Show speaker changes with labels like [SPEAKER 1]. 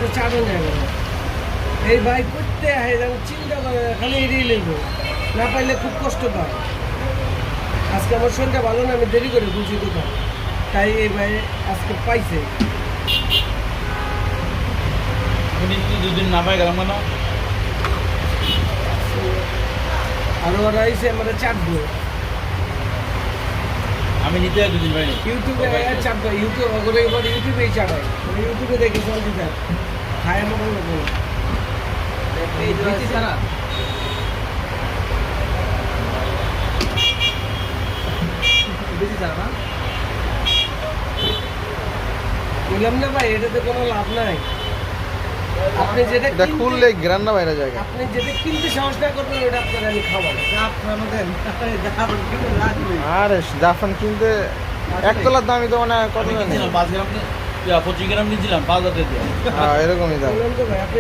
[SPEAKER 1] তো চারও যায় না এই ভাই করতে আহে চিন্তা করে খালি এড়িয়ে নেবো না পাইলে খুব কষ্ট পায় আজকে আমার শরীরটা ভালো না আমি দেরি করে বুঝি দোকান তাই এই ভাই আজকে পাইছে
[SPEAKER 2] দুদিন না পাই গেলাম কেন
[SPEAKER 1] আরো ওরা আইসে আমরা চাটবো
[SPEAKER 2] আমি নিতে দুদিন পাইনি
[SPEAKER 1] ইউটিউবে চাটবো ইউটিউব করে এবার ইউটিউবেই চাটাই ইউটিউবে দেখে চলতে থাক খায় আমার লোক
[SPEAKER 2] সারা বেশি সারা না
[SPEAKER 1] বললাম না ভাই এটাতে কোনো লাভ নাই আপনি যেটা
[SPEAKER 3] এটা খুললে গ্রান্না বাইরে জায়গা
[SPEAKER 1] আপনি যেটা কিনতে সাহস না করবেন ওটা আপনার আমি খাওয়াবো
[SPEAKER 3] আরে জাফরান কিনতে একতলার দামই তো মানে কত জানি
[SPEAKER 2] 5 গ্রাম 25 গ্রাম নিয়েছিলাম 5,000 দিয়ে
[SPEAKER 3] এরকমই দাম
[SPEAKER 1] বললাম তো ভাই আপনি